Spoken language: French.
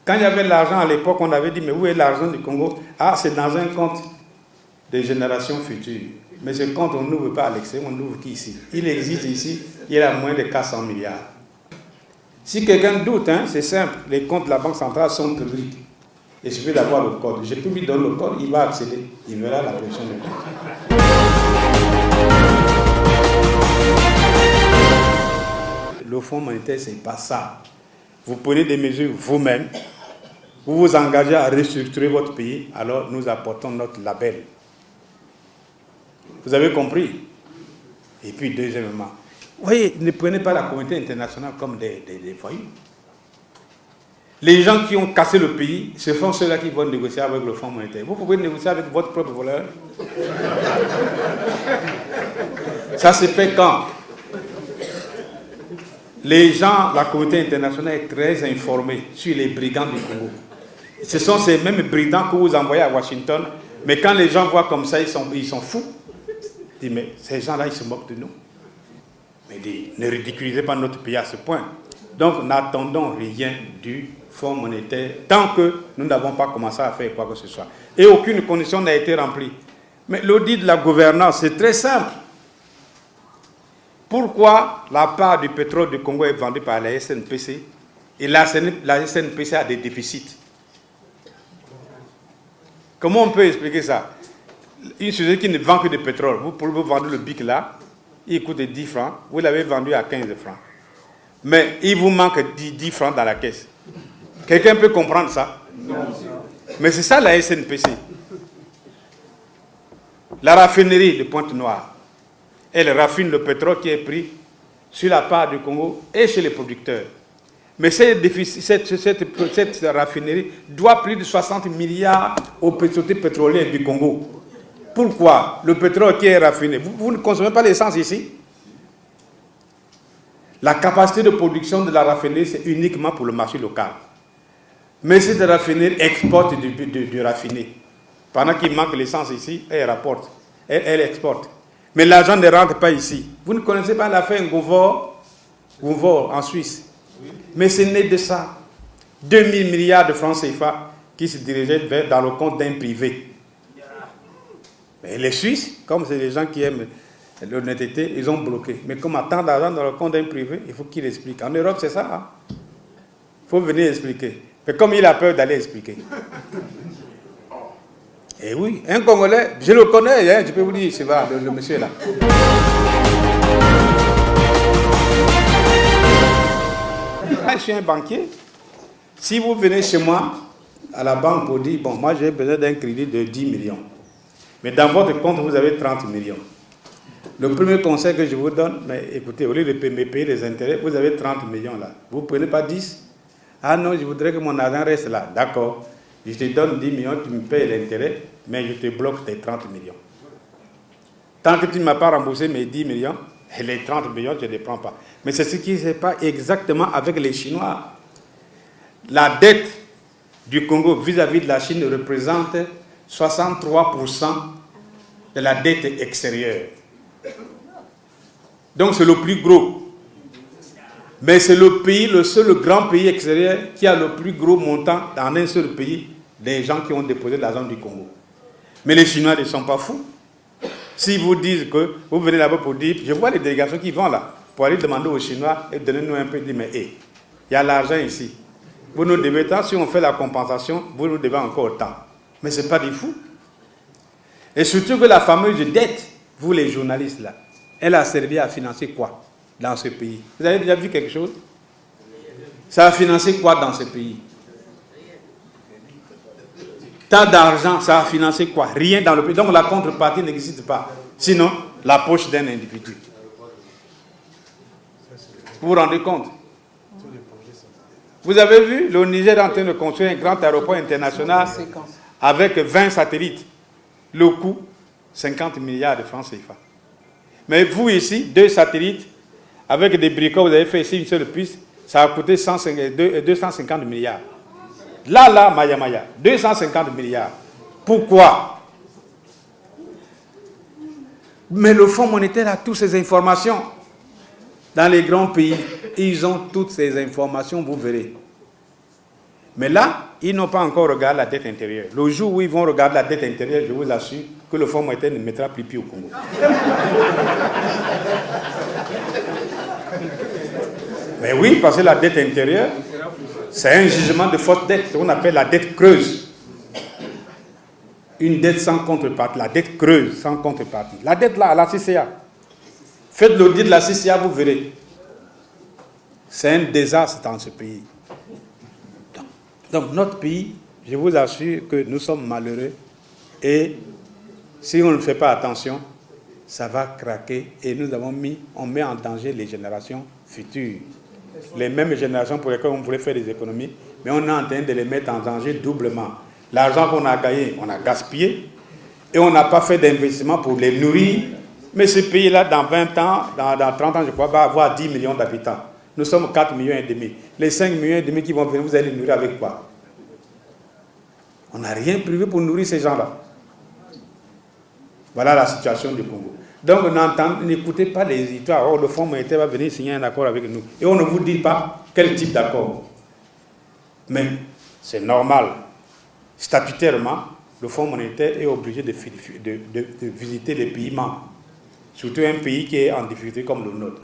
Quand il y avait l'argent à l'époque, on avait dit, mais où est l'argent du Congo? Ah, c'est dans un compte des générations futures. Mais ce compte, on n'ouvre pas à l'extérieur, on n'ouvre qu'ici. Il existe ici, il a moins de 400 milliards. Si quelqu'un doute, hein, c'est simple, les comptes de la Banque centrale sont publics. Il suffit d'avoir le code. Je peux lui donner le code, il va accéder. Il verra la position du compte. Le Fonds monétaire, ce n'est pas ça. Vous prenez des mesures vous-même, vous vous engagez à restructurer votre pays, alors nous apportons notre label. Vous avez compris? Et puis, deuxièmement, vous voyez, ne prenez pas la communauté internationale comme des voyous. Les gens qui ont cassé le pays, ce sont ceux-là qui vont négocier avec le Fonds monétaire. Vous pouvez négocier avec votre propre voleur. Ça se fait quand? Les gens, la communauté internationale est très informée sur les brigands du Congo. Ce sont ces mêmes brigands que vous envoyez à Washington, mais quand les gens voient comme ça, ils sont fous. Ils disent, mais ces gens-là, ils se moquent de nous. Mais ne ridiculisez pas notre pays à ce point. Donc, n'attendons rien du Fonds monétaire tant que nous n'avons pas commencé à faire quoi que ce soit. Et aucune condition n'a été remplie. Mais l'audit de la gouvernance, c'est très simple. Pourquoi la part du pétrole du Congo est vendue par la SNPC et la SNPC a des déficits? Comment on peut expliquer ça? Une société qui ne vend que du pétrole, vous pouvez vendre le BIC là, il coûte 10 francs, vous l'avez vendu à 15 francs. Mais il vous manque 10 francs dans la caisse. Quelqu'un peut comprendre ça? Non. Mais c'est ça la SNPC. La raffinerie de Pointe-Noire, elle raffine le pétrole qui est pris sur la part du Congo et chez les producteurs. Mais cette raffinerie doit plus de 60 milliards aux sociétés pétrolières du Congo. Pourquoi? Le pétrole qui est raffiné, vous ne consommez pas l'essence ici? La capacité de production de la raffinerie, c'est uniquement pour le marché local. Mais cette raffinerie exporte du raffiné. Pendant qu'il manque l'essence ici, elle exporte. Mais l'argent ne rentre pas ici. Vous ne connaissez pas l'affaire Ngouvor en Suisse? Mais c'est né de ça. 2000 milliards de francs CFA qui se dirigeaient dans le compte d'un privé. Mais les Suisses, comme c'est des gens qui aiment l'honnêteté, ils ont bloqué. Mais comme tant d'argent dans le compte d'un privé, il faut qu'il explique. En Europe, c'est ça. Hein? Il faut venir expliquer. Mais comme il a peur d'aller expliquer. Et oui, un Congolais, je le connais, hein, je peux vous dire, c'est vrai, le monsieur là. Je suis un banquier. Si vous venez chez moi, à la banque, pour dire, bon, moi j'ai besoin d'un crédit de 10 millions. Mais dans votre compte, vous avez 30 millions. Le premier conseil que je vous donne, mais écoutez, au lieu de me payer les intérêts, vous avez 30 millions là. Vous ne prenez pas 10? Ah non, je voudrais que mon argent reste là. D'accord. Je te donne 10 millions, tu me payes l'intérêt, mais je te bloque tes 30 millions. Tant que tu ne m'as pas remboursé mes 10 millions, les 30 millions, je ne les prends pas. Mais c'est ce qui ne se passe exactement avec les Chinois. La dette du Congo vis-à-vis de la Chine représente 63% de la dette extérieure. Donc c'est le plus gros. Mais c'est le pays, le seul grand pays extérieur qui a le plus gros montant dans un seul pays des gens qui ont déposé l'argent du Congo. Mais les Chinois ne sont pas fous. S'ils vous disent que vous venez là-bas pour dire, je vois les délégations qui vont là, pour aller demander aux Chinois et donner-nous un peu, dire, mais il y a l'argent ici. Vous nous devez tant, si on fait la compensation, vous nous devez encore autant. Mais ce n'est pas des fous. Et surtout que la fameuse dette, vous les journalistes là, elle a servi à financer quoi dans ce pays? Vous avez déjà vu quelque chose? Ça a financé quoi dans ce pays? Tant d'argent, ça a financé quoi? Rien dans le pays. Donc la contrepartie n'existe pas. Sinon, la poche d'un individu. Vous vous rendez compte? Vous avez vu, le Niger est en train de construire un grand aéroport international avec 20 satellites. Le coût, 50 milliards de francs CFA. Mais vous ici, 2 satellites, avec des bricots, vous avez fait ici une seule piste, ça a coûté 250 milliards. Là, Maya, 250 milliards. Pourquoi? Mais le Fonds monétaire a toutes ces informations. Dans les grands pays, ils ont toutes ces informations, vous verrez. Mais là, ils n'ont pas encore regardé la dette intérieure. Le jour où ils vont regarder la dette intérieure, je vous assure que le Fonds monétaire ne mettra plus pied au Congo. Mais oui, parce que la dette intérieure, c'est un jugement de faute dette, ce qu'on appelle la dette creuse. Une dette sans contrepartie, la dette creuse sans contrepartie. La dette là, à la CCA. Faites l'audit de la CCA, vous verrez. C'est un désastre dans ce pays. Donc notre pays, je vous assure que nous sommes malheureux et si on ne fait pas attention, ça va craquer et on met en danger les générations futures. Les mêmes générations pour lesquelles on voulait faire des économies, mais on est en train de les mettre en danger doublement. L'argent qu'on a gagné, on a gaspillé et on n'a pas fait d'investissement pour les nourrir. Mais ce pays-là, dans 20 ans, dans 30 ans, je crois, va avoir 10 millions d'habitants. Nous sommes 4,5 millions. Les 5,5 millions qui vont venir, vous allez les nourrir avec quoi? On n'a rien prévu pour nourrir ces gens-là. Voilà la situation du Congo. Donc, n'écoutez pas les histoires. Oh, le Fonds monétaire va venir signer un accord avec nous. Et on ne vous dit pas quel type d'accord. Mais c'est normal. Statutairement, le Fonds monétaire est obligé de visiter les pays membres. Surtout un pays qui est en difficulté comme le nôtre.